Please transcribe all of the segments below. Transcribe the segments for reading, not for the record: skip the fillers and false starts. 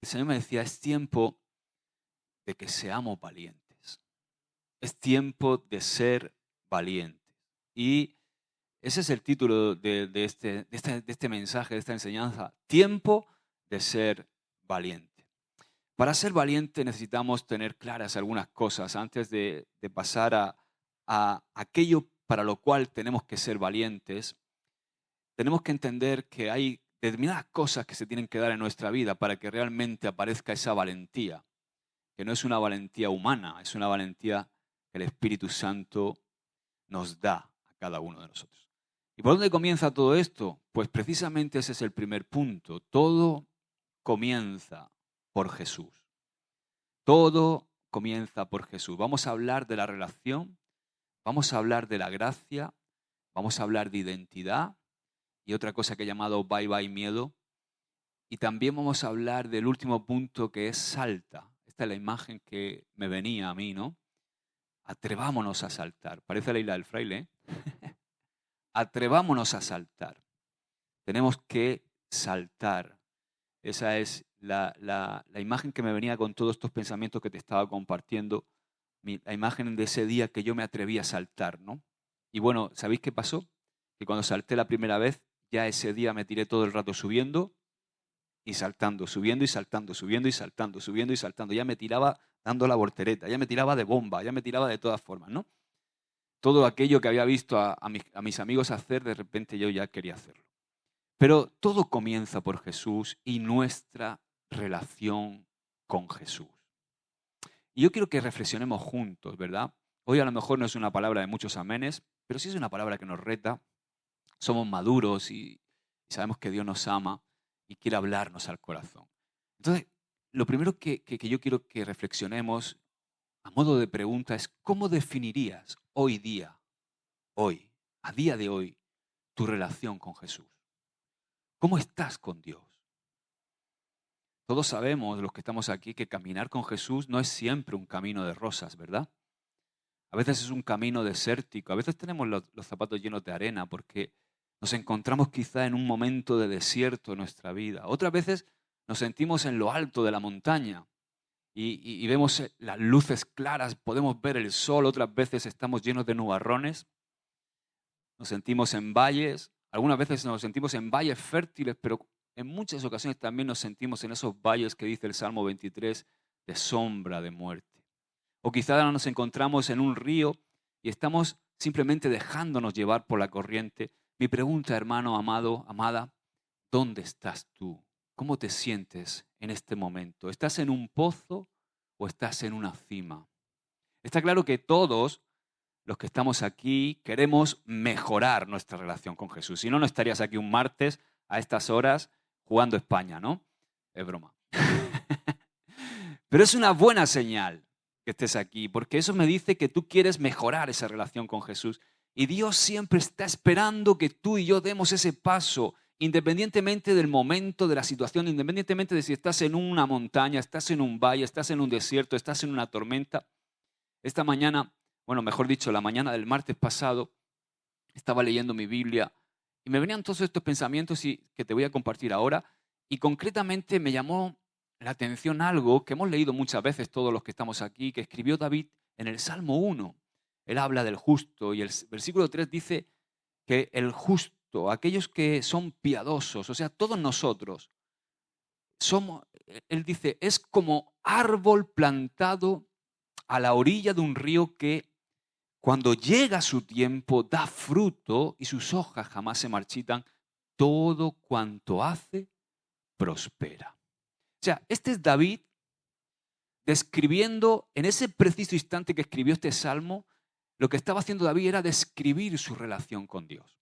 el Señor me decía, es tiempo de que seamos valientes. Es tiempo de ser valientes. Y ese es el título de este mensaje, de esta enseñanza. Tiempo de ser valiente. Para ser valiente necesitamos tener claras algunas cosas antes de pasar a aquello para lo cual tenemos que ser valientes. Tenemos que entender que hay determinadas cosas que se tienen que dar en nuestra vida para que realmente aparezca esa valentía, que no es una valentía humana, es una valentía que el Espíritu Santo nos da a cada uno de nosotros. ¿Y por dónde comienza todo esto? Pues precisamente ese es el primer punto. Todo comienza por Jesús. Todo comienza por Jesús. Vamos a hablar de la relación, vamos a hablar de la gracia, vamos a hablar de identidad y otra cosa que he llamado bye bye miedo. Y también vamos a hablar del último punto que es salta. Esta es la imagen que me venía a mí, ¿no? Atrevámonos a saltar. Parece la isla del fraile, ¿eh? Atrevámonos a saltar. Tenemos que saltar. Esa es la imagen que me venía con todos estos pensamientos que te estaba compartiendo. La imagen de ese día que yo me atreví a saltar, ¿no? Y bueno, ¿sabéis qué pasó? Que cuando salté la primera vez, ya ese día me tiré todo el rato subiendo y saltando, subiendo y saltando, subiendo y saltando, subiendo y saltando. Ya me tiraba dando la voltereta, ya me tiraba de bomba, ya me tiraba de todas formas, ¿no? Todo aquello que había visto a mis amigos hacer, de repente yo ya quería hacerlo. Pero todo comienza por Jesús y nuestra relación con Jesús. Y yo quiero que reflexionemos juntos, ¿verdad? Hoy a lo mejor no es una palabra de muchos amenes, pero sí es una palabra que nos reta. Somos maduros y sabemos que Dios nos ama y quiere hablarnos al corazón. Entonces, lo primero que yo quiero que reflexionemos a modo de pregunta es ¿cómo definirías hoy día, hoy, a día de hoy, tu relación con Jesús? ¿Cómo estás con Dios? Todos sabemos, los que estamos aquí, que caminar con Jesús no es siempre un camino de rosas, ¿verdad? A veces es un camino desértico, a veces tenemos los zapatos llenos de arena porque nos encontramos quizá en un momento de desierto en nuestra vida. Otras veces nos sentimos en lo alto de la montaña y vemos las luces claras, podemos ver el sol. Otras veces estamos llenos de nubarrones, nos sentimos en valles, algunas veces nos sentimos en valles fértiles, pero en muchas ocasiones también nos sentimos en esos valles que dice el Salmo 23 de sombra de muerte. O quizá nos encontramos en un río y estamos simplemente dejándonos llevar por la corriente. Mi pregunta, hermano, amado, amada, ¿dónde estás tú? ¿Cómo te sientes en este momento? ¿Estás en un pozo o estás en una cima? Está claro que todos los que estamos aquí queremos mejorar nuestra relación con Jesús. Si no, no estarías aquí un martes a estas horas jugando España, ¿no? Es broma. Pero es una buena señal que estés aquí, porque eso me dice que tú quieres mejorar esa relación con Jesús. Y Dios siempre está esperando que tú y yo demos ese paso, independientemente del momento, de la situación, independientemente de si estás en una montaña, estás en un valle, estás en un desierto, estás en una tormenta. Esta mañana, bueno, mejor dicho, la mañana del martes pasado, estaba leyendo mi Biblia y me venían todos estos pensamientos que te voy a compartir ahora, y concretamente me llamó la atención algo que hemos leído muchas veces todos los que estamos aquí, que escribió David en el Salmo 1. Él habla del justo y el versículo 3 dice que el justo, aquellos que son piadosos, o sea, todos nosotros, él dice, es como árbol plantado a la orilla de un río que cuando llega su tiempo da fruto y sus hojas jamás se marchitan, todo cuanto hace prospera. O sea, este es David describiendo, en ese preciso instante que escribió este salmo, lo que estaba haciendo David era describir su relación con Dios.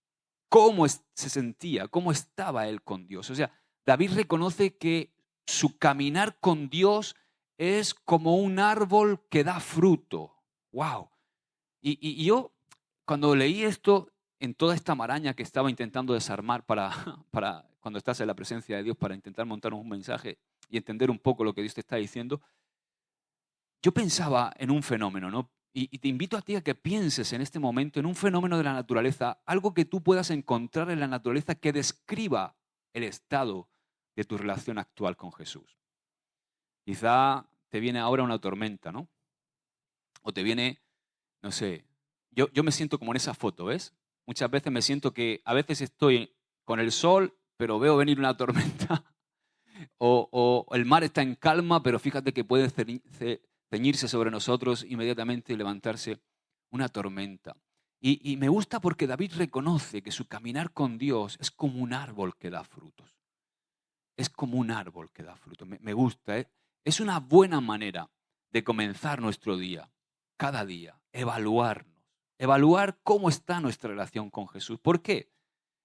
Cómo se sentía, cómo estaba él con Dios. O sea, David reconoce que su caminar con Dios es como un árbol que da fruto. ¡Wow! Y yo, cuando leí esto, en toda esta maraña que estaba intentando desarmar para cuando estás en la presencia de Dios, para intentar montarnos un mensaje y entender un poco lo que Dios te está diciendo, yo pensaba en un fenómeno, ¿no? Y te invito a ti a que pienses en este momento en un fenómeno de la naturaleza, algo que tú puedas encontrar en la naturaleza que describa el estado de tu relación actual con Jesús. Quizá te viene ahora una tormenta, ¿no? O te viene, no sé, yo me siento como en esa foto, ¿ves? Muchas veces me siento que a veces estoy con el sol, pero veo venir una tormenta. O el mar está en calma, pero fíjate que puede ceñirse sobre nosotros inmediatamente y levantarse una tormenta. Y me gusta porque David reconoce que su caminar con Dios es como un árbol que da frutos. Es como un árbol que da frutos. Me gusta, ¿eh? Es una buena manera de comenzar nuestro día, cada día, evaluarnos. Evaluar cómo está nuestra relación con Jesús. ¿Por qué?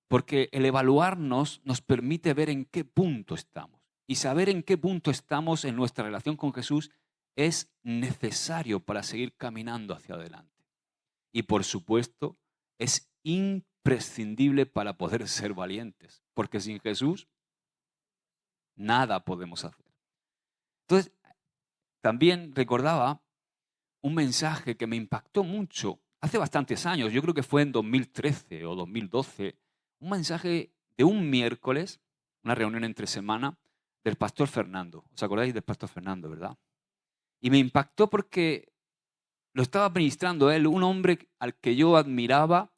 Porque el evaluarnos nos permite ver en qué punto estamos. Y saber en qué punto estamos en nuestra relación con Jesús es necesario para seguir caminando hacia adelante. Y por supuesto, es imprescindible para poder ser valientes. Porque sin Jesús, nada podemos hacer. Entonces, también recordaba un mensaje que me impactó mucho hace bastantes años. Yo creo que fue en 2013 o 2012. Un mensaje de un miércoles, una reunión entre semana, del pastor Fernando. ¿Os acordáis del pastor Fernando, verdad? Y me impactó porque lo estaba ministrando él, un hombre al que yo admiraba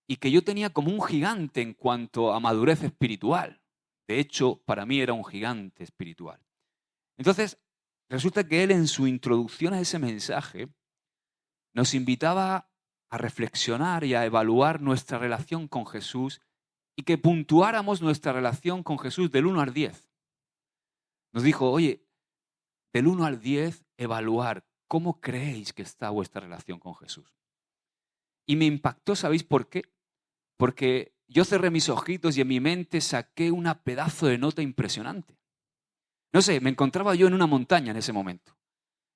y que yo tenía como un gigante en cuanto a madurez espiritual. De hecho, para mí era un gigante espiritual. Entonces, resulta que él en su introducción a ese mensaje nos invitaba a reflexionar y a evaluar nuestra relación con Jesús y que puntuáramos nuestra relación con Jesús del 1 al 10. Nos dijo, oye, del 1 al 10, evaluar cómo creéis que está vuestra relación con Jesús. Y me impactó, ¿sabéis por qué? Porque yo cerré mis ojitos y en mi mente saqué una pedazo de nota impresionante. No sé, me encontraba yo en una montaña en ese momento.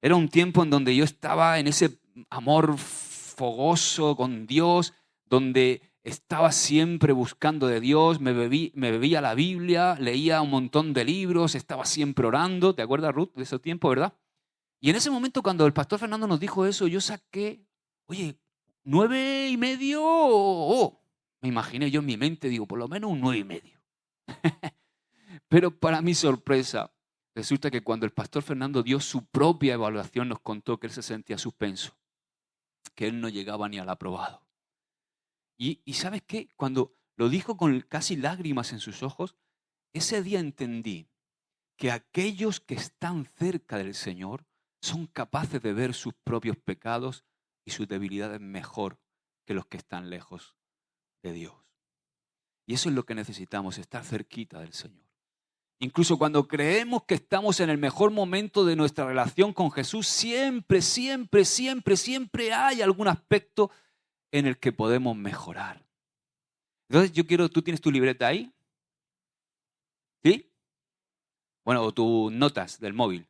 Era un tiempo en donde yo estaba en ese amor fogoso con Dios, donde estaba siempre buscando de Dios, me bebía la Biblia, leía un montón de libros, estaba siempre orando. ¿Te acuerdas, Ruth, de ese tiempo, verdad? Y en ese momento, cuando el pastor Fernando nos dijo eso, yo saqué, oye, 9,5. Me imaginé yo en mi mente, digo, por lo menos un 9,5. Pero para mi sorpresa, resulta que cuando el pastor Fernando dio su propia evaluación, nos contó que él se sentía suspenso, que él no llegaba ni al aprobado. Y ¿sabes qué? Cuando lo dijo con casi lágrimas en sus ojos, ese día entendí que aquellos que están cerca del Señor son capaces de ver sus propios pecados y sus debilidades mejor que los que están lejos de Dios. Y eso es lo que necesitamos, estar cerquita del Señor. Incluso cuando creemos que estamos en el mejor momento de nuestra relación con Jesús, siempre hay algún aspecto en el que podemos mejorar. Entonces ¿tú tienes tu libreta ahí? ¿Sí? Bueno, o tus notas del móvil.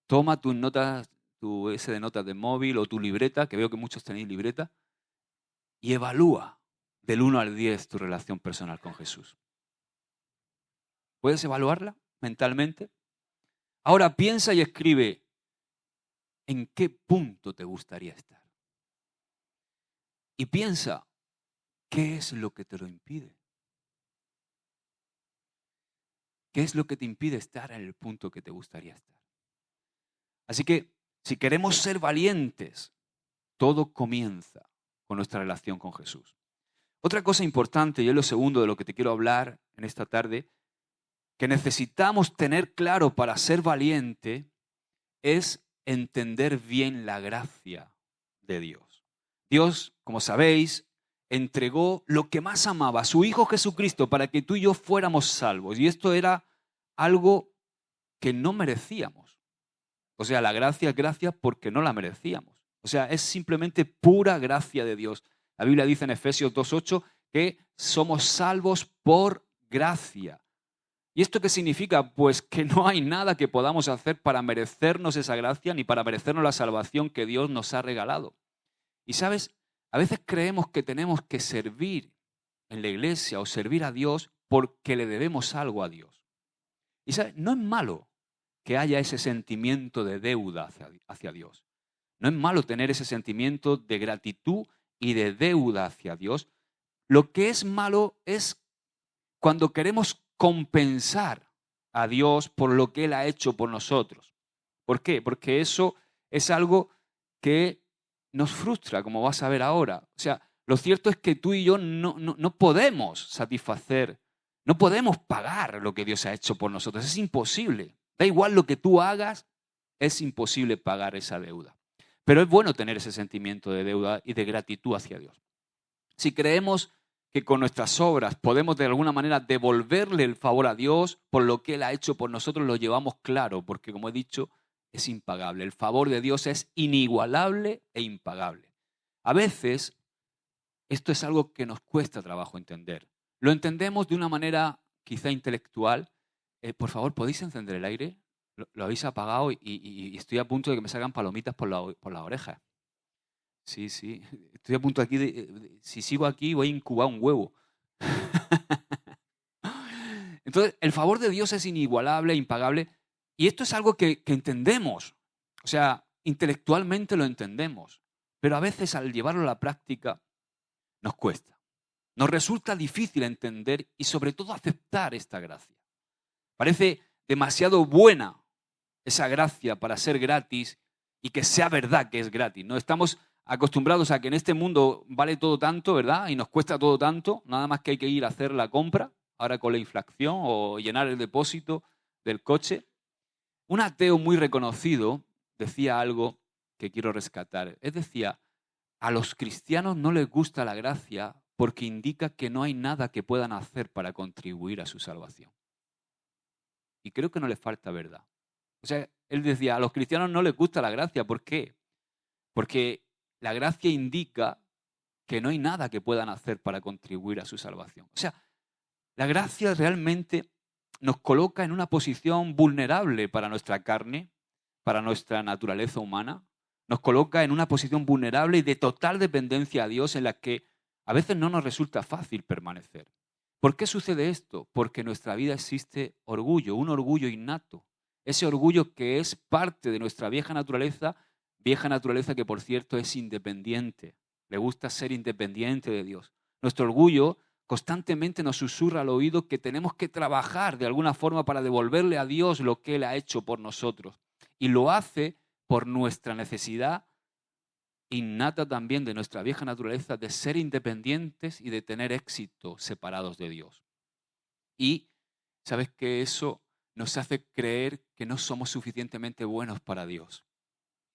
Toma tus notas, tu ese de notas del móvil o tu libreta, que veo que muchos tenéis libreta, y evalúa del 1 al 10 tu relación personal con Jesús. ¿Puedes evaluarla mentalmente? Ahora piensa y escribe en qué punto te gustaría estar. Y piensa, ¿qué es lo que te lo impide? ¿Qué es lo que te impide estar en el punto que te gustaría estar? Así que, si queremos ser valientes, todo comienza con nuestra relación con Jesús. Otra cosa importante, y es lo segundo de lo que te quiero hablar en esta tarde, que necesitamos tener claro para ser valiente, es entender bien la gracia de Dios. Dios, como sabéis, entregó lo que más amaba, a su Hijo Jesucristo, para que tú y yo fuéramos salvos. Y esto era algo que no merecíamos. O sea, la gracia es gracia porque no la merecíamos. O sea, es simplemente pura gracia de Dios. La Biblia dice en Efesios 2:8 que somos salvos por gracia. ¿Y esto qué significa? Pues que no hay nada que podamos hacer para merecernos esa gracia ni para merecernos la salvación que Dios nos ha regalado. Y sabes, a veces creemos que tenemos que servir en la iglesia o servir a Dios porque le debemos algo a Dios. Y sabes, no es malo que haya ese sentimiento de deuda hacia Dios. No es malo tener ese sentimiento de gratitud y de deuda hacia Dios. Lo que es malo es cuando queremos compensar a Dios por lo que Él ha hecho por nosotros. ¿Por qué? Porque eso es algo que nos frustra, como vas a ver ahora. O sea, lo cierto es que tú y yo no podemos satisfacer, no podemos pagar lo que Dios ha hecho por nosotros. Es imposible. Da igual lo que tú hagas, es imposible pagar esa deuda. Pero es bueno tener ese sentimiento de deuda y de gratitud hacia Dios. Si creemos que con nuestras obras podemos de alguna manera devolverle el favor a Dios por lo que Él ha hecho por nosotros, lo llevamos claro, porque como he dicho, es impagable. El favor de Dios es inigualable e impagable. A veces esto es algo que nos cuesta trabajo entender. Lo entendemos de una manera quizá intelectual. Por favor, ¿podéis encender el aire? Lo habéis apagado y estoy a punto de que me salgan palomitas por la oreja. Sí, sí. Estoy a punto aquí si sigo aquí voy a incubar un huevo. Entonces, el favor de Dios es inigualable, impagable. Y esto es algo que entendemos. O sea, intelectualmente lo entendemos. Pero a veces al llevarlo a la práctica nos cuesta. Nos resulta difícil entender y sobre todo aceptar esta gracia. Parece demasiado buena esa gracia para ser gratis y que sea verdad que es gratis, ¿no? Estamos acostumbrados a que en este mundo vale todo tanto, ¿verdad? Y nos cuesta todo tanto, nada más que hay que ir a hacer la compra, ahora con la inflación, o llenar el depósito del coche. Un ateo muy reconocido decía algo que quiero rescatar. Él decía, a los cristianos no les gusta la gracia porque indica que no hay nada que puedan hacer para contribuir a su salvación. Y creo que no les falta verdad. O sea, él decía, a los cristianos no les gusta la gracia. ¿Por qué? Porque la gracia indica que no hay nada que puedan hacer para contribuir a su salvación. O sea, la gracia realmente nos coloca en una posición vulnerable para nuestra carne, para nuestra naturaleza humana. Nos coloca en una posición vulnerable y de total dependencia a Dios en la que a veces no nos resulta fácil permanecer. ¿Por qué sucede esto? Porque en nuestra vida existe orgullo, un orgullo innato. Ese orgullo que es parte de nuestra vieja naturaleza que por cierto es independiente. Le gusta ser independiente de Dios. Nuestro orgullo constantemente nos susurra al oído que tenemos que trabajar de alguna forma para devolverle a Dios lo que Él ha hecho por nosotros. Y lo hace por nuestra necesidad innata también de nuestra vieja naturaleza de ser independientes y de tener éxito separados de Dios. Y sabes que eso nos hace creer que no somos suficientemente buenos para Dios.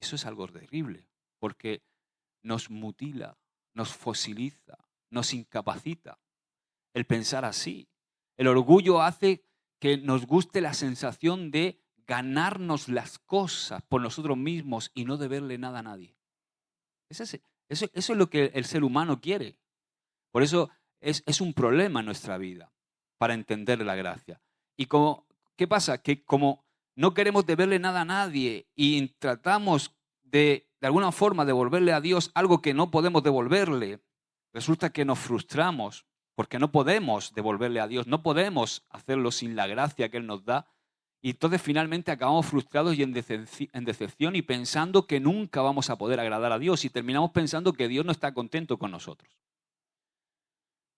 Eso es algo terrible, porque nos mutila, nos fosiliza, nos incapacita el pensar así. El orgullo hace que nos guste la sensación de ganarnos las cosas por nosotros mismos y no deberle nada a nadie. Eso es lo que el ser humano quiere. Por eso es un problema en nuestra vida para entender la gracia. Y ¿qué pasa? Que como no queremos deberle nada a nadie y tratamos de alguna forma devolverle a Dios algo que no podemos devolverle, resulta que nos frustramos porque no podemos devolverle a Dios, no podemos hacerlo sin la gracia que Él nos da. Y entonces finalmente acabamos frustrados y en decepción y pensando que nunca vamos a poder agradar a Dios y terminamos pensando que Dios no está contento con nosotros.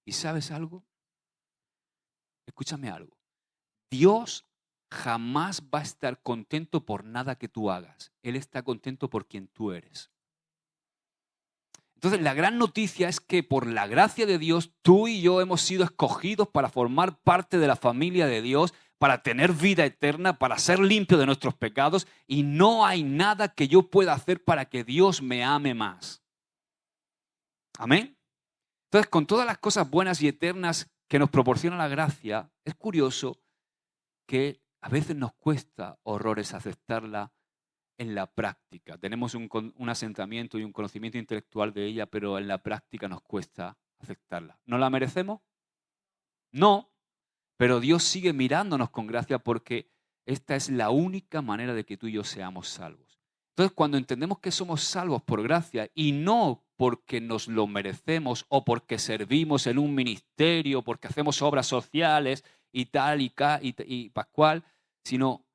¿Y sabes algo? Escúchame algo. Dios jamás va a estar contento por nada que tú hagas. Él está contento por quien tú eres. Entonces, la gran noticia es que por la gracia de Dios, tú y yo hemos sido escogidos para formar parte de la familia de Dios, para tener vida eterna, para ser limpio de nuestros pecados, y no hay nada que yo pueda hacer para que Dios me ame más. ¿Amén? Entonces, con todas las cosas buenas y eternas que nos proporciona la gracia, es curioso que a veces nos cuesta horrores aceptarla en la práctica. Tenemos un asentamiento y un conocimiento intelectual de ella, pero en la práctica nos cuesta aceptarla. ¿No la merecemos? No, pero Dios sigue mirándonos con gracia porque esta es la única manera de que tú y yo seamos salvos. Entonces, cuando entendemos que somos salvos por gracia y no porque nos lo merecemos o porque servimos en un ministerio, porque hacemos obras sociales y tal y pascual, sino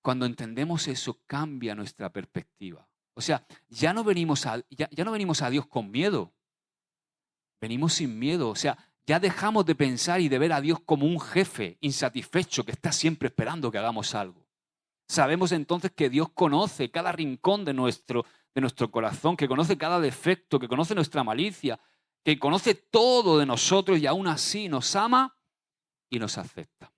cuando entendemos eso cambia nuestra perspectiva. O sea, ya no venimos a Dios con miedo, venimos sin miedo. O sea, ya dejamos de pensar y de ver a Dios como un jefe insatisfecho que está siempre esperando que hagamos algo. Sabemos entonces que Dios conoce cada rincón de nuestro corazón, que conoce cada defecto, que conoce nuestra malicia, que conoce todo de nosotros y aún así nos ama y nos acepta.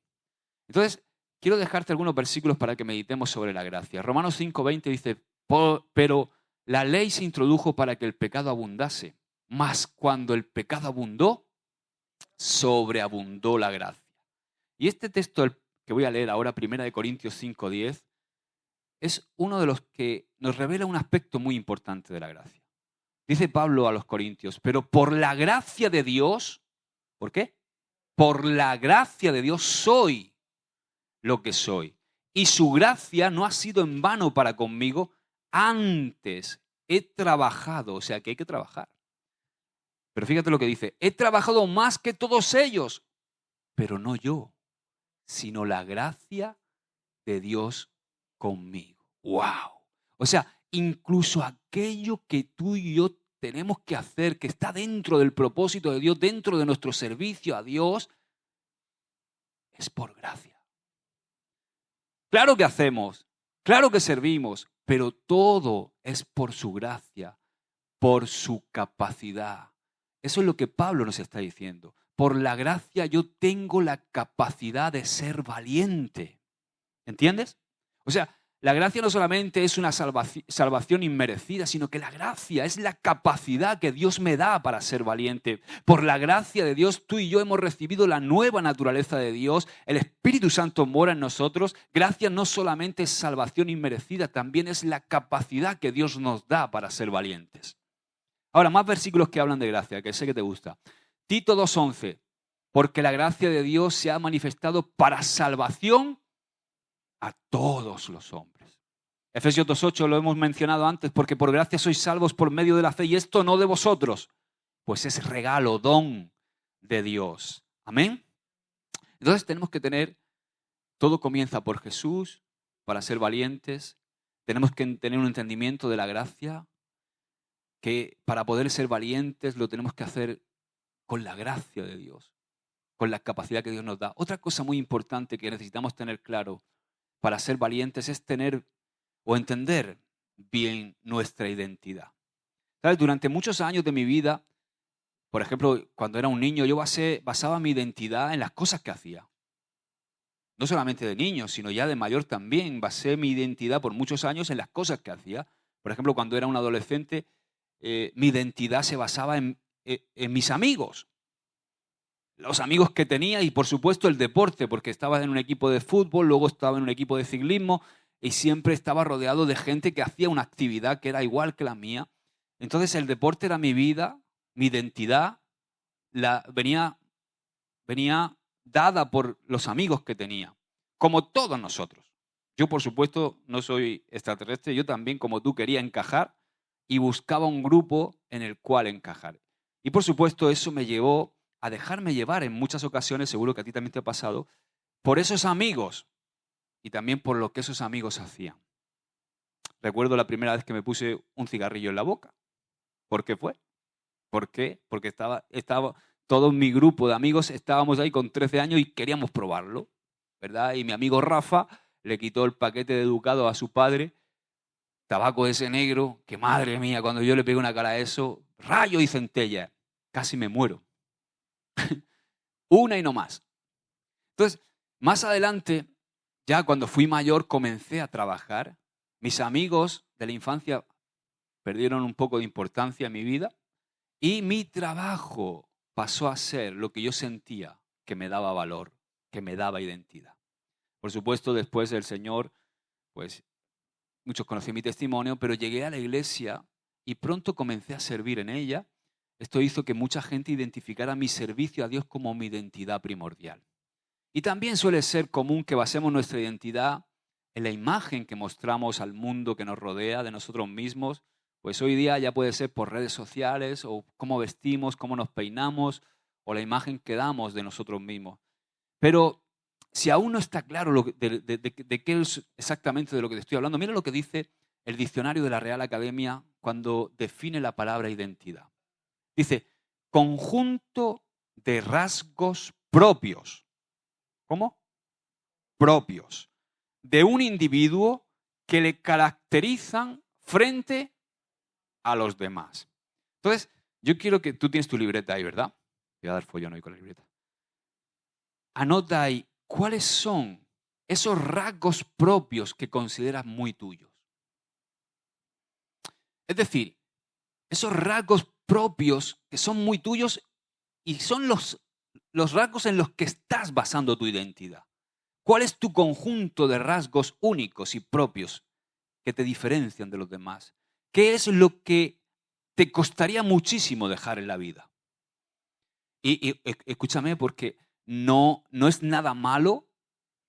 Entonces, quiero dejarte algunos versículos para que meditemos sobre la gracia. Romanos 5:20 dice, pero la ley se introdujo para que el pecado abundase, mas cuando el pecado abundó, sobreabundó la gracia. Y este texto que voy a leer ahora, 1 Corintios 5:10, es uno de los que nos revela un aspecto muy importante de la gracia. Dice Pablo a los Corintios, pero por la gracia de Dios, ¿por qué? Por la gracia de Dios soy lo que soy. Y su gracia no ha sido en vano para conmigo, antes he trabajado, o sea que hay que trabajar. Pero fíjate lo que dice, he trabajado más que todos ellos, pero no yo, sino la gracia de Dios conmigo. ¡Wow! O sea, incluso aquello que tú y yo tenemos que hacer, que está dentro del propósito de Dios, dentro de nuestro servicio a Dios, es por gracia. Claro que hacemos, claro que servimos, pero todo es por su gracia, por su capacidad. Eso es lo que Pablo nos está diciendo. Por la gracia yo tengo la capacidad de ser valiente. ¿Entiendes? O sea, la gracia no solamente es una salvación inmerecida, sino que la gracia es la capacidad que Dios me da para ser valiente. Por la gracia de Dios, tú y yo hemos recibido la nueva naturaleza de Dios. El Espíritu Santo mora en nosotros. Gracia no solamente es salvación inmerecida, también es la capacidad que Dios nos da para ser valientes. Ahora, más versículos que hablan de gracia, que sé que te gusta. Tito 2:11, porque la gracia de Dios se ha manifestado para salvación a todos los hombres. Efesios 2:8 lo hemos mencionado antes, porque por gracia sois salvos por medio de la fe, y esto no de vosotros, pues es regalo, don de Dios. Amén. Entonces tenemos que todo comienza por Jesús para ser valientes. Tenemos que tener un entendimiento de la gracia, que para poder ser valientes lo tenemos que hacer con la gracia de Dios, con la capacidad que Dios nos da. Otra cosa muy importante que necesitamos tener claro para ser valientes es tener o entender bien nuestra identidad. ¿Sabes? Durante muchos años de mi vida, por ejemplo, cuando era un niño, yo basaba mi identidad en las cosas que hacía. No solamente de niño, sino ya de mayor también. Basé mi identidad por muchos años en las cosas que hacía. Por ejemplo, cuando era un adolescente, mi identidad se basaba en mis amigos. Los amigos que tenía y, por supuesto, el deporte, porque estaba en un equipo de fútbol, luego estaba en un equipo de ciclismo y siempre estaba rodeado de gente que hacía una actividad que era igual que la mía. Entonces, el deporte era mi vida, mi identidad, venía dada por los amigos que tenía, como todos nosotros. Yo, por supuesto, no soy extraterrestre, yo también, como tú, quería encajar y buscaba un grupo en el cual encajar. Y, por supuesto, eso me llevó a dejarme llevar en muchas ocasiones, seguro que a ti también te ha pasado, por esos amigos y también por lo que esos amigos hacían. Recuerdo la primera vez que me puse un cigarrillo en la boca. ¿Por qué fue? ¿Por qué? Porque estaba todo mi grupo de amigos, estábamos ahí con 13 años y queríamos probarlo, ¿verdad? Y mi amigo Rafa le quitó el paquete de Ducado a su padre, tabaco ese negro, que madre mía, cuando yo le pegué una cara a eso, rayo y centella, casi me muero. Una y no más. Entonces, más adelante, ya cuando fui mayor, comencé a trabajar. Mis amigos de la infancia perdieron un poco de importancia en mi vida y mi trabajo pasó a ser lo que yo sentía que me daba valor, que me daba identidad. Por supuesto, después del Señor, pues muchos conocen mi testimonio, pero llegué a la iglesia y pronto comencé a servir en ella. Esto hizo que mucha gente identificara mi servicio a Dios como mi identidad primordial. Y también suele ser común que basemos nuestra identidad en la imagen que mostramos al mundo que nos rodea de nosotros mismos. Pues hoy día ya puede ser por redes sociales o cómo vestimos, cómo nos peinamos o la imagen que damos de nosotros mismos. Pero si aún no está claro de qué es exactamente de lo que te estoy hablando, mira lo que dice el diccionario de la Real Academia cuando define la palabra identidad. Dice, conjunto de rasgos propios. ¿Cómo? Propios. de un individuo que le caracterizan frente a los demás. Entonces, yo quiero que tú tienes tu libreta ahí, ¿verdad? Voy a dar follón hoy con la libreta. Anota ahí cuáles son esos rasgos propios que consideras muy tuyos. Es decir, esos rasgos propios que son muy tuyos y son los rasgos en los que estás basando tu identidad. ¿Cuál es tu conjunto de rasgos únicos y propios que te diferencian de los demás? ¿Qué es lo que te costaría muchísimo dejar en la vida? Y escúchame, porque no es nada malo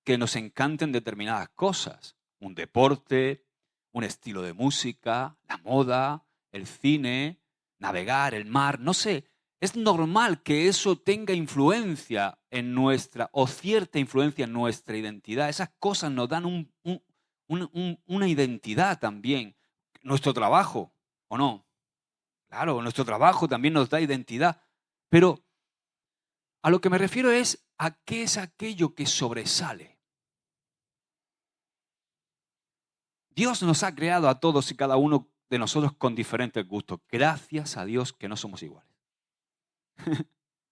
que nos encanten determinadas cosas. Un deporte, un estilo de música, la moda, el cine, navegar, el mar, no sé. Es normal que eso tenga influencia en nuestra, o cierta influencia en nuestra identidad. Esas cosas nos dan una identidad también. Nuestro trabajo, ¿o no? Claro, nuestro trabajo también nos da identidad. Pero a lo que me refiero es a qué es aquello que sobresale. Dios nos ha creado a todos y cada uno de nosotros con diferentes gustos. Gracias a Dios que no somos iguales.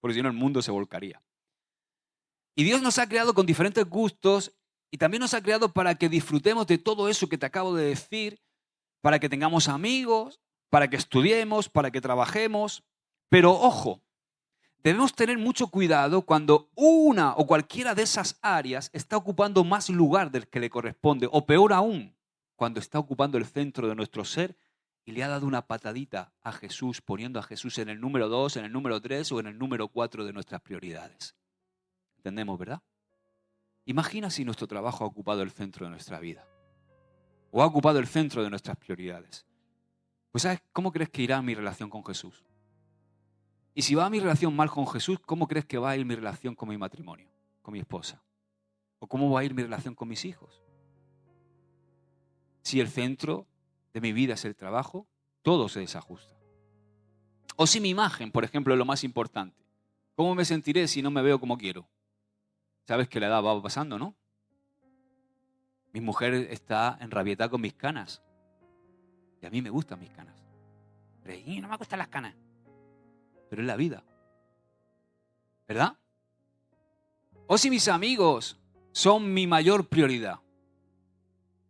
Porque si no el mundo se volcaría. Y Dios nos ha creado con diferentes gustos y también nos ha creado para que disfrutemos de todo eso que te acabo de decir, para que tengamos amigos, para que estudiemos, para que trabajemos. Pero ojo, debemos tener mucho cuidado cuando una o cualquiera de esas áreas está ocupando más lugar del que le corresponde, o peor aún, cuando está ocupando el centro de nuestro ser y le ha dado una patadita a Jesús, poniendo a Jesús en el número 2, en el número 3 o en el número 4 de nuestras prioridades. ¿Entendemos, verdad? Imagina si nuestro trabajo ha ocupado el centro de nuestra vida o ha ocupado el centro de nuestras prioridades. Pues ¿sabes cómo crees que irá mi relación con Jesús? Y si va mi relación mal con Jesús, ¿cómo crees que va a ir mi relación con mi matrimonio, con mi esposa? ¿O cómo va a ir mi relación con mis hijos? Si el centro de mi vida es el trabajo, todo se desajusta. O si mi imagen, por ejemplo, es lo más importante. ¿Cómo me sentiré si no me veo como quiero? Sabes que la edad va pasando, ¿no? Mi mujer está enrabietada con mis canas. Y a mí me gustan mis canas. Pero no me gustan las canas. Pero es la vida. ¿Verdad? O si mis amigos son mi mayor prioridad.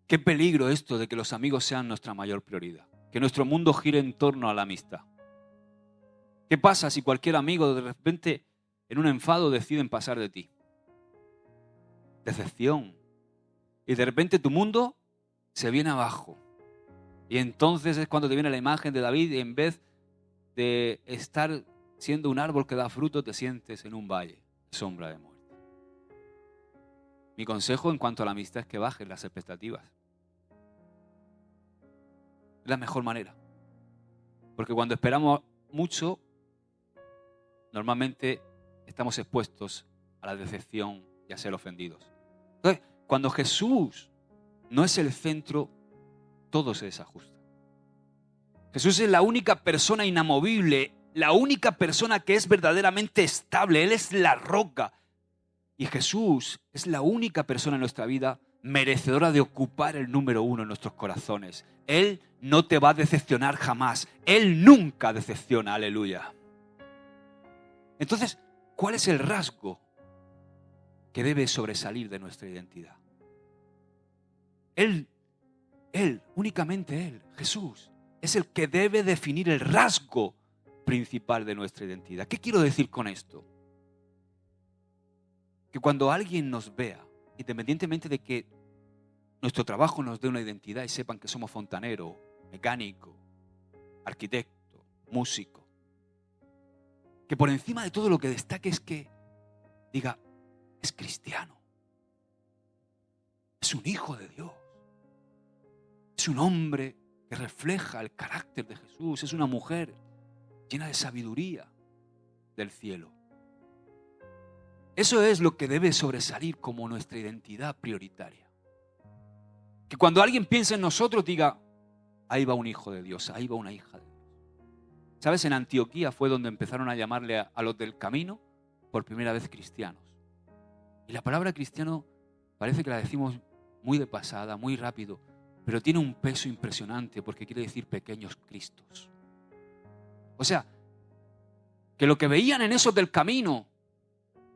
Qué peligro esto de que los amigos sean nuestra mayor prioridad. Que nuestro mundo gire en torno a la amistad. ¿Qué pasa si cualquier amigo de repente en un enfado deciden pasar de ti? Decepción. Y de repente tu mundo se viene abajo. Y entonces es cuando te viene la imagen de David y en vez de estar siendo un árbol que da fruto, te sientes en un valle, sombra de muerte. Mi consejo en cuanto a la amistad es que bajes las expectativas. Es la mejor manera. Porque cuando esperamos mucho, normalmente estamos expuestos a la decepción y a ser ofendidos. Entonces, cuando Jesús no es el centro, todo se desajusta. Jesús es la única persona inamovible, la única persona que es verdaderamente estable. Él es la roca. Y Jesús es la única persona en nuestra vida merecedora de ocupar el número 1 en nuestros corazones. Él no te va a decepcionar jamás. Él nunca decepciona, aleluya. Entonces, ¿cuál es el rasgo que debe sobresalir de nuestra identidad? Él, únicamente Él, Jesús, es el que debe definir el rasgo principal de nuestra identidad. ¿Qué quiero decir con esto? Que cuando alguien nos vea, independientemente de que nuestro trabajo nos dé una identidad y sepan que somos fontanero, mecánico, arquitecto, músico, que por encima de todo lo que destaque es que diga, es cristiano, es un hijo de Dios, es un hombre que refleja el carácter de Jesús, es una mujer llena de sabiduría del cielo. Eso es lo que debe sobresalir como nuestra identidad prioritaria. Que cuando alguien piense en nosotros diga, ahí va un hijo de Dios, ahí va una hija de Dios. ¿Sabes? En Antioquía fue donde empezaron a llamarle a los del camino por primera vez cristianos. Y la palabra cristiano parece que la decimos muy de pasada, muy rápido, pero tiene un peso impresionante porque quiere decir pequeños Cristos. O sea, que lo que veían en esos del camino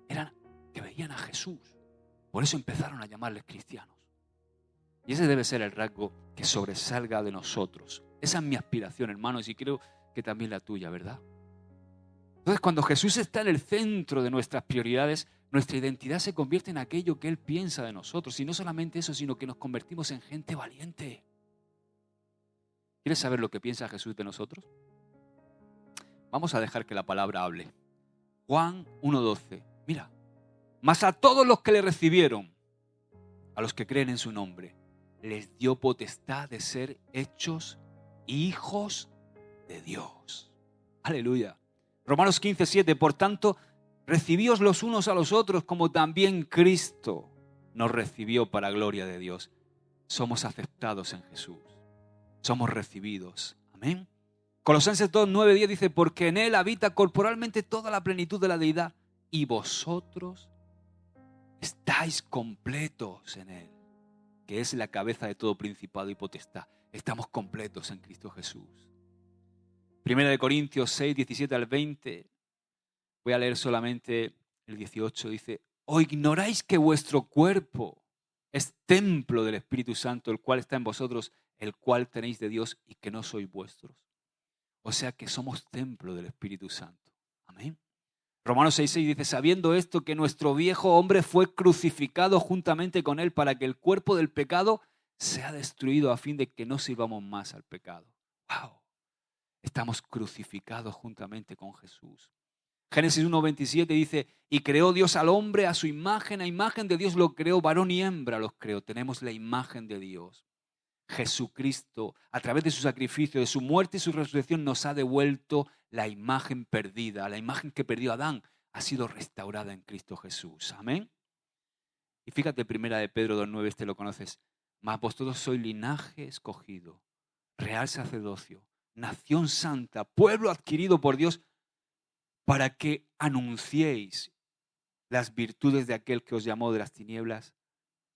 eran que veían a Jesús. Por eso empezaron a llamarles cristianos. Y ese debe ser el rasgo que sobresalga de nosotros. Esa es mi aspiración, hermanos, y creo que también la tuya, ¿verdad? Entonces, cuando Jesús está en el centro de nuestras prioridades, nuestra identidad se convierte en aquello que Él piensa de nosotros. Y no solamente eso, sino que nos convertimos en gente valiente. ¿Quieres saber lo que piensa Jesús de nosotros? Vamos a dejar que la palabra hable. Juan 1:12. Mira, mas a todos los que le recibieron, a los que creen en su nombre, les dio potestad de ser hechos hijos de Dios. Aleluya. Romanos 15:7. Por tanto, recibíos los unos a los otros como también Cristo nos recibió para gloria de Dios. Somos aceptados en Jesús. Somos recibidos. Amén. Colosenses 2:9-10 dice, porque en Él habita corporalmente toda la plenitud de la deidad y vosotros estáis completos en Él, que es la cabeza de todo principado y potestad. Estamos completos en Cristo Jesús. Primera de Corintios 6:17-20. Voy a leer solamente el 18. Dice, ¿o ignoráis que vuestro cuerpo es templo del Espíritu Santo, el cual está en vosotros, el cual tenéis de Dios y que no sois vuestros? O sea que somos templo del Espíritu Santo. Amén. Romanos 6:6 dice, sabiendo esto, que nuestro viejo hombre fue crucificado juntamente con él para que el cuerpo del pecado sea destruido a fin de que no sirvamos más al pecado. ¡Wow! Estamos crucificados juntamente con Jesús. Génesis 1:27 dice, y creó Dios al hombre a su imagen, a imagen de Dios lo creó, varón y hembra los creó. Tenemos la imagen de Dios. Jesucristo, a través de su sacrificio, de su muerte y su resurrección, nos ha devuelto la imagen perdida. La imagen que perdió Adán ha sido restaurada en Cristo Jesús. Amén. Y fíjate, primera de Pedro 2:9, este lo conoces. Mas vosotros sois linaje escogido, real sacerdocio, nación santa, pueblo adquirido por Dios, para que anunciéis las virtudes de aquel que os llamó de las tinieblas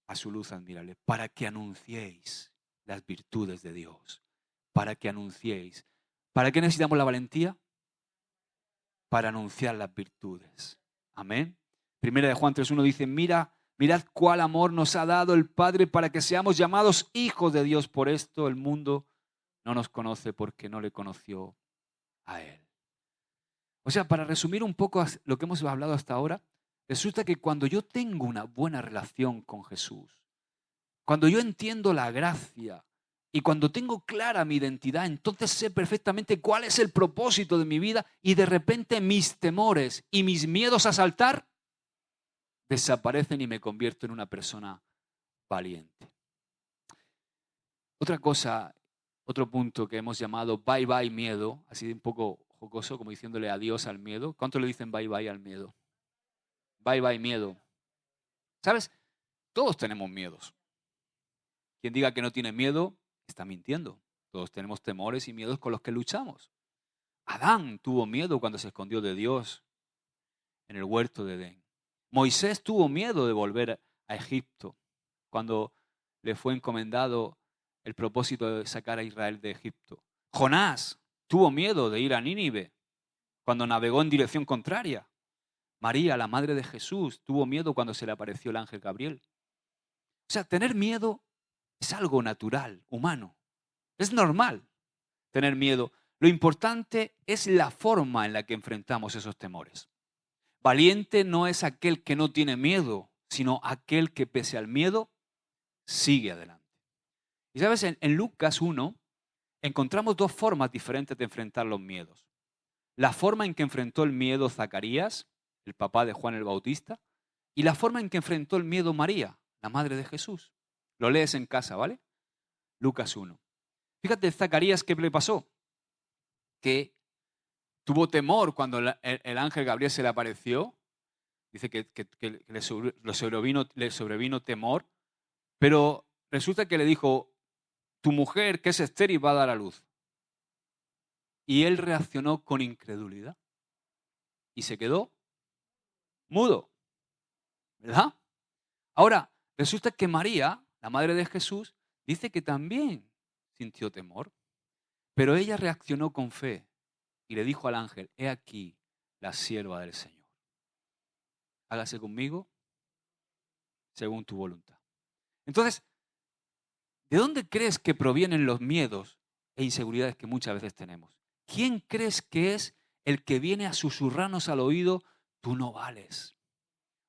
a su luz admirable. Para que anunciéis las virtudes de Dios. Para que anunciéis. ¿Para qué necesitamos la valentía? Para anunciar las virtudes. Amén. Primera de Juan 3:1 dice, mirad cuál amor nos ha dado el Padre para que seamos llamados hijos de Dios. Por esto el mundo no nos conoce porque no le conoció a Él. O sea, para resumir un poco lo que hemos hablado hasta ahora, resulta que cuando yo tengo una buena relación con Jesús, cuando yo entiendo la gracia y cuando tengo clara mi identidad, entonces sé perfectamente cuál es el propósito de mi vida y de repente mis temores y mis miedos a saltar desaparecen y me convierto en una persona valiente. Otra cosa, otro punto que hemos llamado bye bye miedo, así un poco jocoso, como diciéndole adiós al miedo. ¿Cuánto le dicen bye bye al miedo? Bye bye miedo. ¿Sabes? Todos tenemos miedos. Quien diga que no tiene miedo está mintiendo. Todos tenemos temores y miedos con los que luchamos. Adán tuvo miedo cuando se escondió de Dios en el huerto de Edén. Moisés tuvo miedo de volver a Egipto cuando le fue encomendado el propósito de sacar a Israel de Egipto. Jonás tuvo miedo de ir a Nínive cuando navegó en dirección contraria. María, la madre de Jesús, tuvo miedo cuando se le apareció el ángel Gabriel. O sea, tener miedo es algo natural, humano. Es normal tener miedo. Lo importante es la forma en la que enfrentamos esos temores. Valiente no es aquel que no tiene miedo, sino aquel que pese al miedo sigue adelante. Y sabes, en Lucas 1 encontramos dos formas diferentes de enfrentar los miedos. La forma en que enfrentó el miedo Zacarías, el papá de Juan el Bautista, y la forma en que enfrentó el miedo María, la madre de Jesús. Lo lees en casa, ¿vale? Lucas 1. Fíjate, Zacarías, ¿qué le pasó? Que tuvo temor cuando el ángel Gabriel se le apareció. Dice que le sobrevino temor, pero resulta que le dijo, tu mujer, que es estéril, va a dar a luz. Y él reaccionó con incredulidad y se quedó mudo, ¿verdad? Ahora, resulta que María la madre de Jesús, dice que también sintió temor, pero ella reaccionó con fe y le dijo al ángel, he aquí la sierva del Señor. Hágase conmigo según tu voluntad. Entonces, ¿de dónde crees que provienen los miedos e inseguridades que muchas veces tenemos? ¿Quién crees que es el que viene a susurrarnos al oído, tú no vales?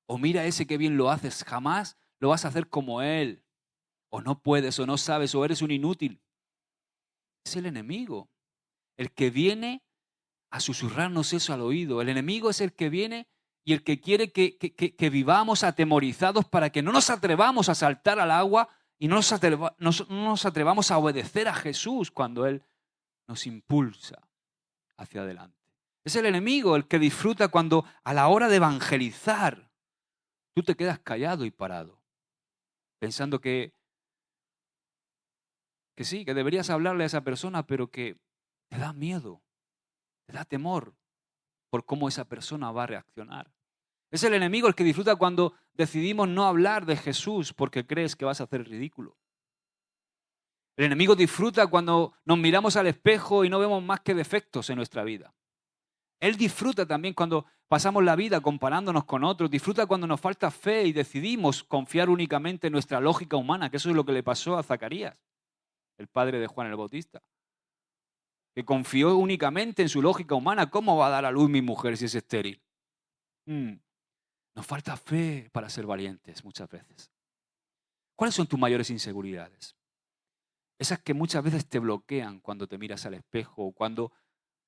O mira ese que bien lo haces, jamás lo vas a hacer como él. O no puedes, o no sabes, o eres un inútil. Es el enemigo, el que viene a susurrarnos eso al oído. El enemigo es el que viene y el que quiere que vivamos atemorizados para que no nos atrevamos a saltar al agua y no nos atrevamos a obedecer a Jesús cuando Él nos impulsa hacia adelante. Es el enemigo el que disfruta cuando a la hora de evangelizar tú te quedas callado y parado, pensando que sí, que deberías hablarle a esa persona, pero que te da miedo, te da temor por cómo esa persona va a reaccionar. Es el enemigo el que disfruta cuando decidimos no hablar de Jesús porque crees que vas a hacer el ridículo. El enemigo disfruta cuando nos miramos al espejo y no vemos más que defectos en nuestra vida. Él disfruta también cuando pasamos la vida comparándonos con otros. Disfruta cuando nos falta fe y decidimos confiar únicamente en nuestra lógica humana, que eso es lo que le pasó a Zacarías, el padre de Juan el Bautista, que confió únicamente en su lógica humana. ¿Cómo va a dar a luz mi mujer si es estéril? Nos falta fe para ser valientes muchas veces. ¿Cuáles son tus mayores inseguridades? Esas que muchas veces te bloquean cuando te miras al espejo, o cuando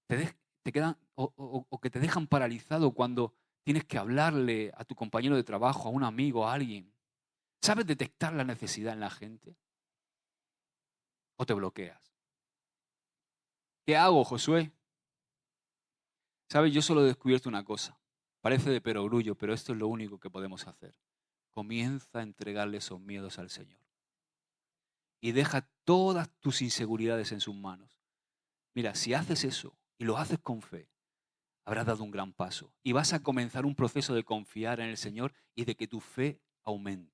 te quedan, o que te dejan paralizado cuando tienes que hablarle a tu compañero de trabajo, a un amigo, a alguien. ¿Sabes detectar la necesidad en la gente? ¿O te bloqueas? ¿Qué hago, Josué? ¿Sabes? Yo solo he descubierto una cosa. Parece de perogrullo, pero esto es lo único que podemos hacer. Comienza a entregarle esos miedos al Señor. Y deja todas tus inseguridades en sus manos. Mira, si haces eso y lo haces con fe, habrás dado un gran paso. Y vas a comenzar un proceso de confiar en el Señor y de que tu fe aumente.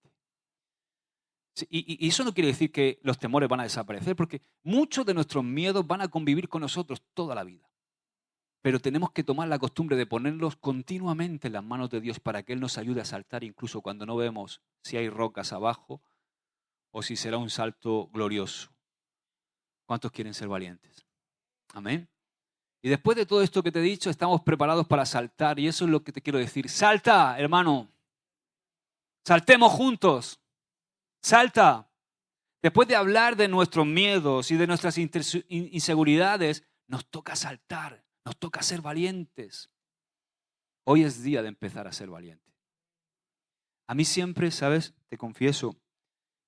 Y eso no quiere decir que los temores van a desaparecer, porque muchos de nuestros miedos van a convivir con nosotros toda la vida. Pero tenemos que tomar la costumbre de ponerlos continuamente en las manos de Dios para que Él nos ayude a saltar incluso cuando no vemos si hay rocas abajo o si será un salto glorioso. ¿Cuántos quieren ser valientes? Amén. Y después de todo esto que te he dicho, estamos preparados para saltar. Y eso es lo que te quiero decir. Salta, hermano. Saltemos juntos. Salta. Después de hablar de nuestros miedos y de nuestras inseguridades, nos toca saltar. Nos toca ser valientes. Hoy es día de empezar a ser valiente. A mí siempre, ¿sabes? Te confieso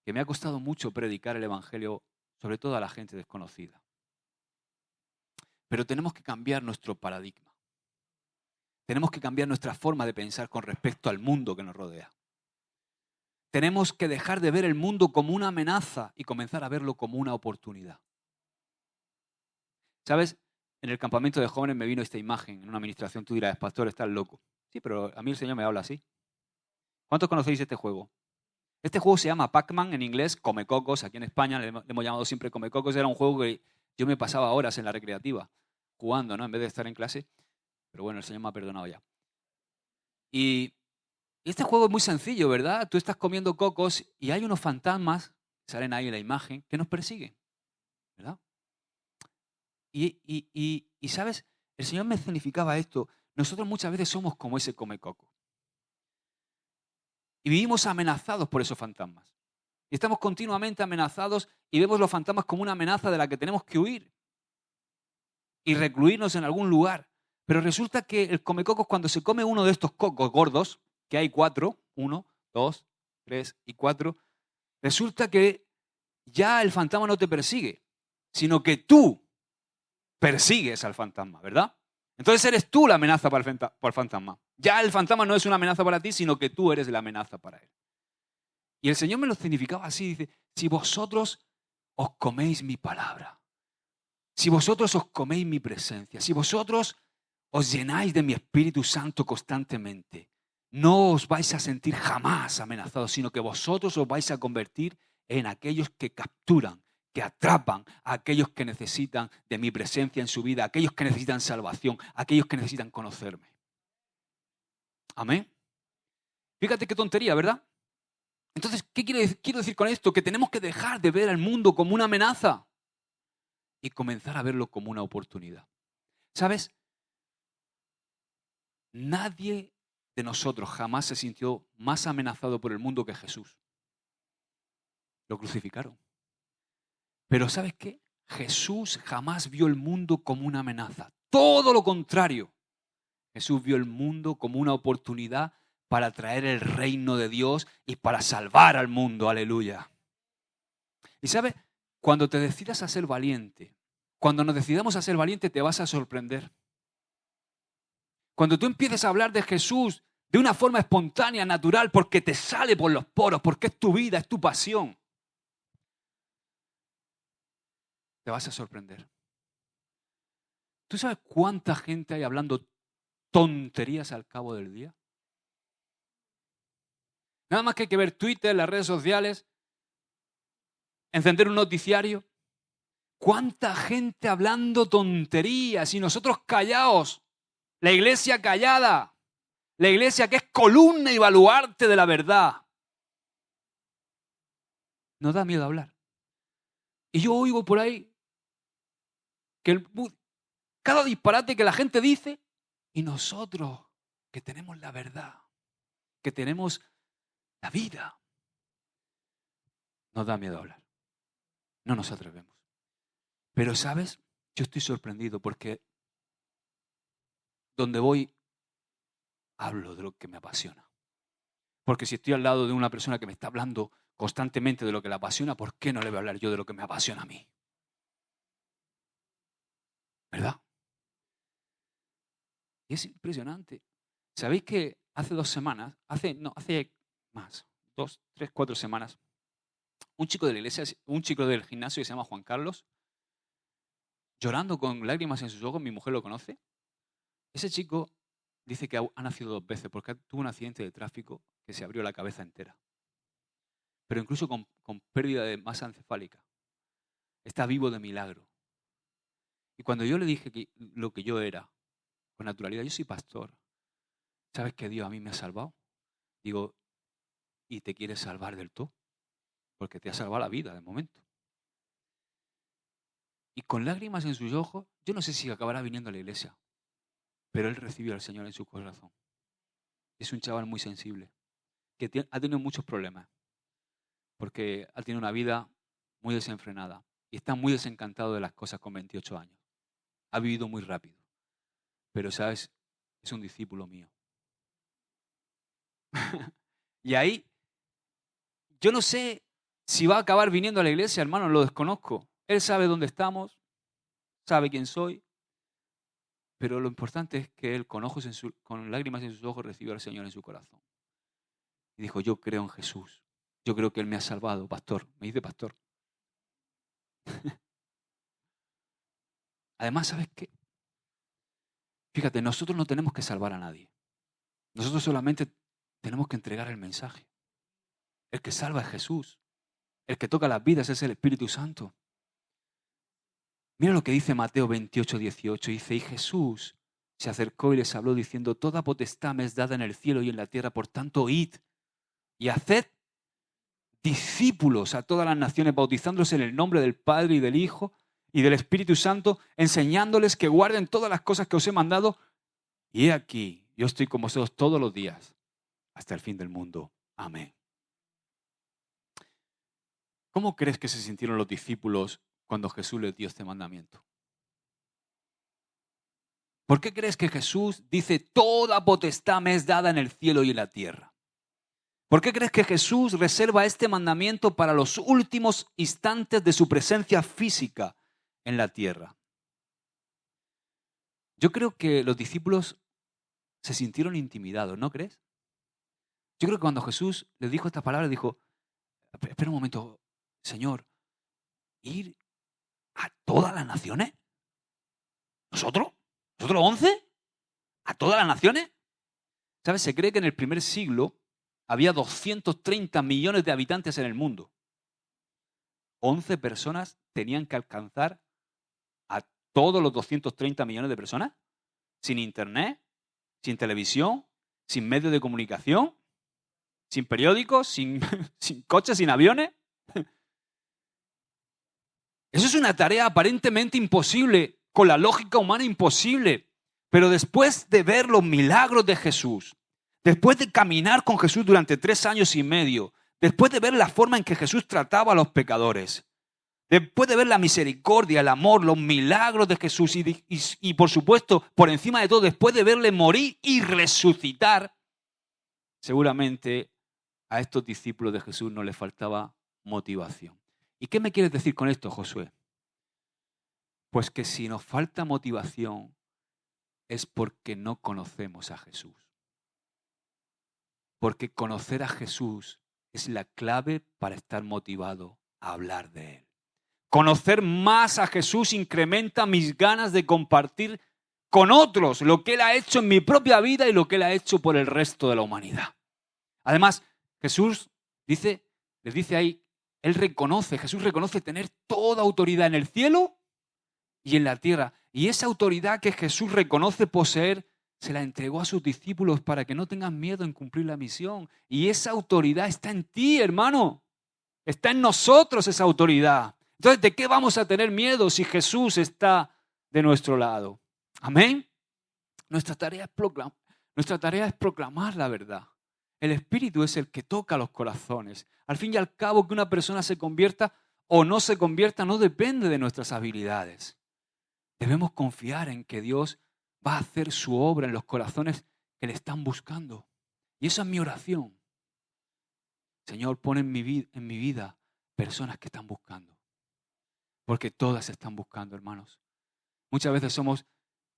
que me ha costado mucho predicar el Evangelio, sobre todo a la gente desconocida. Pero tenemos que cambiar nuestro paradigma. Tenemos que cambiar nuestra forma de pensar con respecto al mundo que nos rodea. Tenemos que dejar de ver el mundo como una amenaza y comenzar a verlo como una oportunidad. ¿Sabes? En el campamento de jóvenes me vino esta imagen en una administración. Tú dirás, pastor, estás loco. Sí, pero a mí el Señor me habla así. ¿Cuántos conocéis este juego? Este juego se llama Pac-Man, en inglés, Comecocos. Aquí en España le hemos llamado siempre Comecocos. Era un juego que yo me pasaba horas en la recreativa jugando, ¿no? En vez de estar en clase. Pero bueno, el Señor me ha perdonado ya. Y este juego es muy sencillo, ¿verdad? Tú estás comiendo cocos y hay unos fantasmas, salen ahí en la imagen, que nos persiguen, ¿verdad? Y ¿sabes? El Señor me significaba esto. Nosotros muchas veces somos como ese comecoco. Y vivimos amenazados por esos fantasmas. Y estamos continuamente amenazados y vemos los fantasmas como una amenaza de la que tenemos que huir y recluirnos en algún lugar. Pero resulta que el comecocos, cuando se come uno de estos cocos gordos, que hay 4, 1, 2, 3 y 4, resulta que ya el fantasma no te persigue, sino que tú persigues al fantasma, ¿verdad? Entonces eres tú la amenaza para el fantasma. Ya el fantasma no es una amenaza para ti, sino que tú eres la amenaza para él. Y el Señor me lo significaba así, dice, si vosotros os coméis mi palabra, si vosotros os coméis mi presencia, si vosotros os llenáis de mi Espíritu Santo constantemente, no os vais a sentir jamás amenazados, sino que vosotros os vais a convertir en aquellos que capturan, que atrapan a aquellos que necesitan de mi presencia en su vida, aquellos que necesitan salvación, aquellos que necesitan conocerme. Amén. Fíjate qué tontería, ¿verdad? Entonces, ¿qué quiero decir con esto? Que tenemos que dejar de ver al mundo como una amenaza y comenzar a verlo como una oportunidad. ¿Sabes? Nadie de nosotros jamás se sintió más amenazado por el mundo que Jesús. Lo crucificaron. Pero ¿sabes qué? Jesús jamás vio el mundo como una amenaza. Todo lo contrario. Jesús vio el mundo como una oportunidad para traer el reino de Dios y para salvar al mundo. Aleluya. Y ¿sabes? Cuando te decidas a ser valiente, cuando nos decidamos a ser valientes, te vas a sorprender. Cuando tú empieces a hablar de Jesús de una forma espontánea, natural, porque te sale por los poros, porque es tu vida, es tu pasión, te vas a sorprender. ¿Tú sabes cuánta gente hay hablando tonterías al cabo del día? Nada más que hay que ver Twitter, las redes sociales, encender un noticiario. ¿Cuánta gente hablando tonterías y nosotros callados? La iglesia callada. La iglesia que es columna y baluarte de la verdad. Nos da miedo hablar. Y yo oigo por ahí que cada disparate que la gente dice y nosotros que tenemos la verdad, que tenemos la vida, nos da miedo hablar. No nos atrevemos. Pero, ¿sabes? Yo estoy sorprendido porque donde voy hablo de lo que me apasiona. Porque si estoy al lado de una persona que me está hablando constantemente de lo que le apasiona, ¿por qué no le voy a hablar yo de lo que me apasiona a mí? ¿Verdad? Y es impresionante. ¿Sabéis que hace 2 semanas, hace más, 2, 3, 4 semanas, un chico de la iglesia, un chico del gimnasio que se llama Juan Carlos, llorando con lágrimas en sus ojos, mi mujer lo conoce, ese chico dice que ha nacido 2 veces porque tuvo un accidente de tráfico que se abrió la cabeza entera. Pero incluso con pérdida de masa encefálica. Está vivo de milagro. Y cuando yo le dije lo que yo era, con naturalidad, yo soy pastor. ¿Sabes que Dios a mí me ha salvado? Digo, ¿y te quieres salvar del todo? Porque te ha salvado la vida de momento. Y con lágrimas en sus ojos, yo no sé si acabará viniendo a la iglesia, pero él recibió al Señor en su corazón. Es un chaval muy sensible, que ha tenido muchos problemas, porque ha tenido una vida muy desenfrenada y está muy desencantado de las cosas con 28 años. Ha vivido muy rápido, pero, ¿sabes? Es un discípulo mío. Y ahí, yo no sé si va a acabar viniendo a la iglesia, hermano, lo desconozco. Él sabe dónde estamos, sabe quién soy, pero lo importante es que él, con lágrimas en sus ojos, recibió al Señor en su corazón. Y dijo, yo creo en Jesús. Yo creo que Él me ha salvado, pastor. Me dice pastor. Además, ¿sabes qué? Fíjate, nosotros no tenemos que salvar a nadie. Nosotros solamente tenemos que entregar el mensaje. El que salva es Jesús. El que toca las vidas es el Espíritu Santo. Mira lo que dice Mateo 28, 18. Dice, y Jesús se acercó y les habló diciendo, toda potestad me es dada en el cielo y en la tierra, por tanto, id y haced discípulos a todas las naciones, bautizándolos en el nombre del Padre y del Hijo y del Espíritu Santo, enseñándoles que guarden todas las cosas que os he mandado. Y he aquí, yo estoy con vosotros todos los días, hasta el fin del mundo. Amén. ¿Cómo crees que se sintieron los discípulos cuando Jesús les dio este mandamiento? ¿Por qué crees que Jesús dice, toda potestad me es dada en el cielo y en la tierra? ¿Por qué crees que Jesús reserva este mandamiento para los últimos instantes de su presencia física en la tierra? Yo creo que los discípulos se sintieron intimidados, ¿no crees? Yo creo que cuando Jesús les dijo estas palabras, dijo, espera un momento, Señor, ¿ir a todas las naciones? ¿Nosotros? ¿Nosotros 11? ¿A todas las naciones? ¿Sabes? Se cree que en el primer siglo había 230 millones de habitantes en el mundo. 11 personas tenían que alcanzar a todos los 230 millones de personas, sin internet, sin televisión, sin medios de comunicación, sin periódicos, sin coches, sin aviones. Eso es una tarea aparentemente imposible, con la lógica humana imposible. Pero después de ver los milagros de Jesús, después de caminar con Jesús durante 3 años y medio, después de ver la forma en que Jesús trataba a los pecadores, después de ver la misericordia, el amor, los milagros de Jesús y por supuesto, por encima de todo, después de verle morir y resucitar, seguramente a estos discípulos de Jesús no les faltaba motivación. ¿Y qué me quieres decir con esto, Josué? Pues que si nos falta motivación es porque no conocemos a Jesús. Porque conocer a Jesús es la clave para estar motivado a hablar de Él. Conocer más a Jesús incrementa mis ganas de compartir con otros lo que Él ha hecho en mi propia vida y lo que Él ha hecho por el resto de la humanidad. Además, Jesús les dice ahí, Jesús reconoce tener toda autoridad en el cielo y en la tierra. Y esa autoridad que Jesús reconoce poseer, se la entregó a sus discípulos para que no tengan miedo en cumplir la misión. Y esa autoridad está en ti, hermano. Está en nosotros esa autoridad. Entonces, ¿de qué vamos a tener miedo si Jesús está de nuestro lado? Amén. Nuestra tarea es proclamar la verdad. El Espíritu es el que toca los corazones. Al fin y al cabo, que una persona se convierta o no se convierta no depende de nuestras habilidades. Debemos confiar en que Dios va a hacer su obra en los corazones que le están buscando. Y esa es mi oración. Señor, pon en mi vida personas que están buscando. Porque todas están buscando, hermanos. Muchas veces somos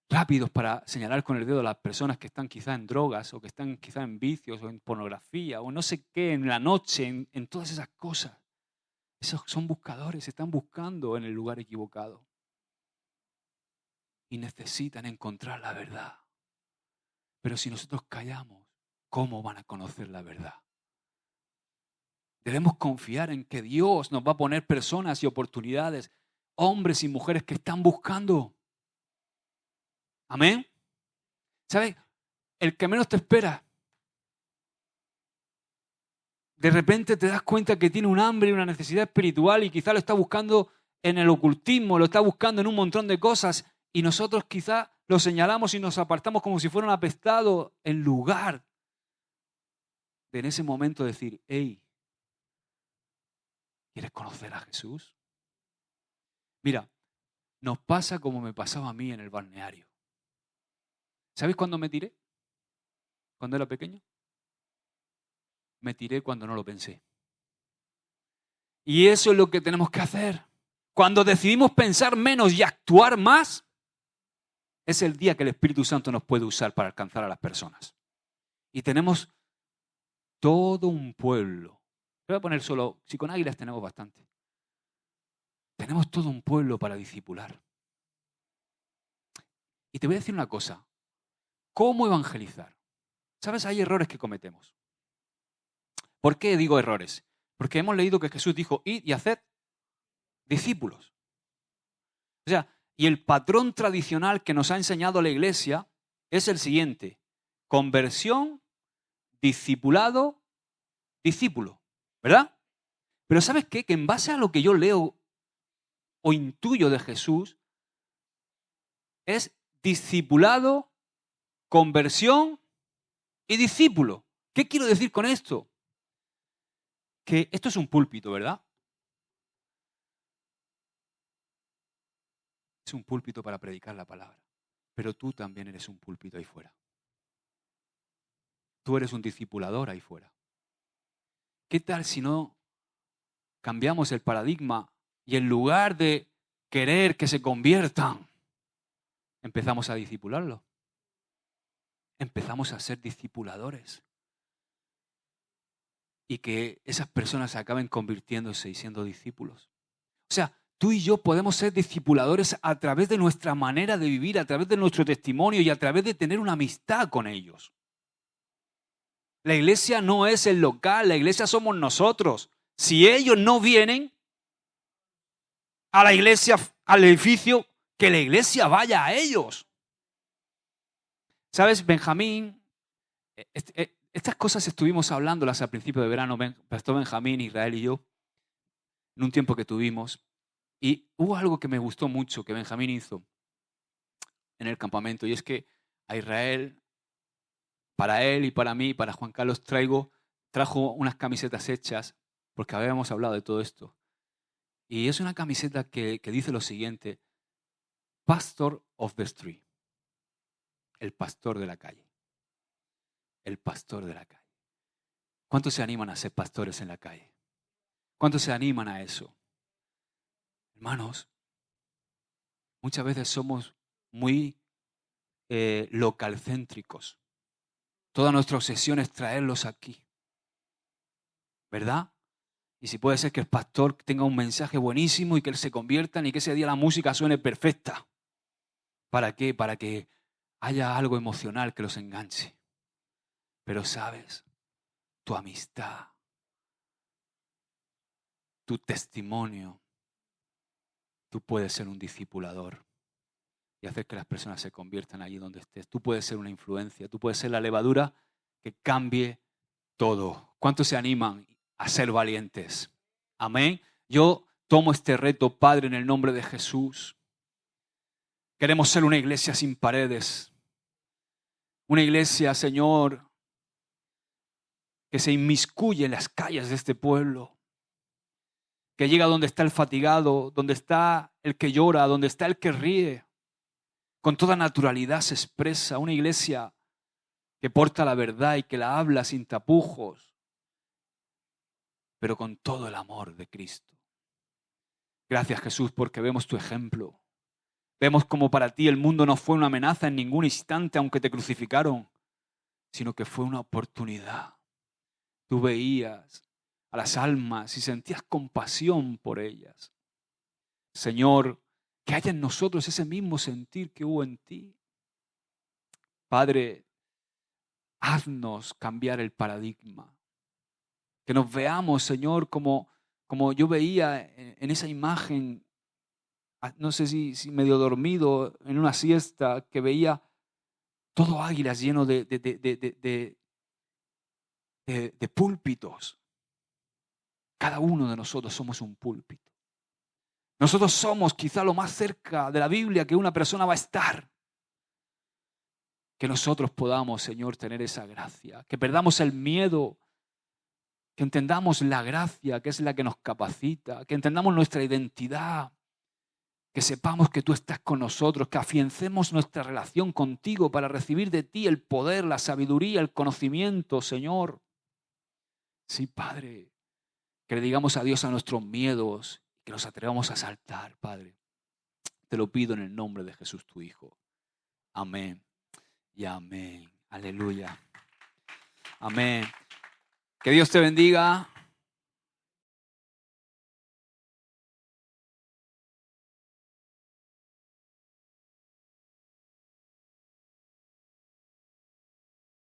rápidos para señalar con el dedo a las personas que están quizá en drogas o que están quizá en vicios o en pornografía o no sé qué, en la noche, en todas esas cosas. Esos son buscadores, están buscando en el lugar equivocado. Y necesitan encontrar la verdad. Pero si nosotros callamos, ¿cómo van a conocer la verdad? Debemos confiar en que Dios nos va a poner personas y oportunidades, hombres y mujeres que están buscando. Amén. ¿Sabes? El que menos te espera. De repente te das cuenta que tiene un hambre y una necesidad espiritual y quizá lo está buscando en el ocultismo, lo está buscando en un montón de cosas y nosotros quizá lo señalamos y nos apartamos como si fuera un apestado en lugar de en ese momento decir, hey, ¿quieres conocer a Jesús? Mira, nos pasa como me pasaba a mí en el balneario. ¿Sabéis cuándo me tiré? ¿Cuando era pequeño? Me tiré cuando no lo pensé. Y eso es lo que tenemos que hacer. Cuando decidimos pensar menos y actuar más, es el día que el Espíritu Santo nos puede usar para alcanzar a las personas. Y tenemos todo un pueblo. Voy a poner solo, si con águilas tenemos bastante. Tenemos todo un pueblo para discipular. Y te voy a decir una cosa. ¿Cómo evangelizar? ¿Sabes? Hay errores que cometemos. ¿Por qué digo errores? Porque hemos leído que Jesús dijo, id y haced discípulos. O sea, y el patrón tradicional que nos ha enseñado la Iglesia es el siguiente. Conversión, discipulado, discípulo. ¿Verdad? Pero ¿sabes qué? Que en base a lo que yo leo o intuyo de Jesús, es discipulado, conversión y discípulo. ¿Qué quiero decir con esto? Que esto es un púlpito, ¿verdad? Es un púlpito para predicar la palabra. Pero tú también eres un púlpito ahí fuera. Tú eres un discipulador ahí fuera. ¿Qué tal si no cambiamos el paradigma y en lugar de querer que se conviertan, empezamos a discipularlo? Empezamos a ser discipuladores. Y que esas personas acaben convirtiéndose y siendo discípulos. O sea, tú y yo podemos ser discipuladores a través de nuestra manera de vivir, a través de nuestro testimonio y a través de tener una amistad con ellos. La iglesia no es el local, la iglesia somos nosotros. Si ellos no vienen, a la iglesia, al edificio, que la iglesia vaya a ellos. ¿Sabes, Benjamín? Estas cosas estuvimos hablándolas al principio de verano, Pastor Benjamín, Israel y yo, en un tiempo que tuvimos. Y hubo algo que me gustó mucho que Benjamín hizo en el campamento, y es que a Israel, para él y para mí, para Juan Carlos, trajo unas camisetas hechas, porque habíamos hablado de todo esto. Y es una camiseta que dice lo siguiente: Pastor of the Street. El pastor de la calle. El pastor de la calle. ¿Cuántos se animan a ser pastores en la calle? ¿Cuántos se animan a eso? Hermanos, muchas veces somos muy localcéntricos. Toda nuestra obsesión es traerlos aquí. ¿Verdad? Y si puede ser que el pastor tenga un mensaje buenísimo y que él se convierta y que ese día la música suene perfecta. ¿Para qué? Para que haya algo emocional que los enganche. Pero sabes, tu amistad, tu testimonio, tú puedes ser un discipulador y hacer que las personas se conviertan allí donde estés. Tú puedes ser una influencia, tú puedes ser la levadura que cambie todo. ¿Cuántos se animan a ser valientes? Amén. Yo tomo este reto, Padre, en el nombre de Jesús. Queremos ser una iglesia sin paredes. Una iglesia, Señor, que se inmiscuye en las calles de este pueblo. Que llega donde está el fatigado, donde está el que llora, donde está el que ríe. Con toda naturalidad se expresa. Una iglesia que porta la verdad y que la habla sin tapujos, pero con todo el amor de Cristo. Gracias, Jesús, porque vemos tu ejemplo. Vemos como para ti el mundo no fue una amenaza en ningún instante, aunque te crucificaron, sino que fue una oportunidad. Tú veías a las almas y sentías compasión por ellas. Señor, que haya en nosotros ese mismo sentir que hubo en ti. Padre, haznos cambiar el paradigma. Que nos veamos, Señor, como yo veía en esa imagen, no sé si medio dormido en una siesta, que veía todo águilas lleno de púlpitos. Cada uno de nosotros somos un púlpito. Nosotros somos quizá lo más cerca de la Biblia que una persona va a estar. Que nosotros podamos, Señor, tener esa gracia. Que perdamos el miedo. Que entendamos la gracia, que es la que nos capacita. Que entendamos nuestra identidad. Que sepamos que tú estás con nosotros. Que afiancemos nuestra relación contigo para recibir de ti el poder, la sabiduría, el conocimiento, Señor. Sí, Padre. Que le digamos adiós a nuestros miedos. Que nos atrevamos a saltar, Padre. Te lo pido en el nombre de Jesús, tu Hijo. Amén y amén. Aleluya. Amén. Que Dios te bendiga.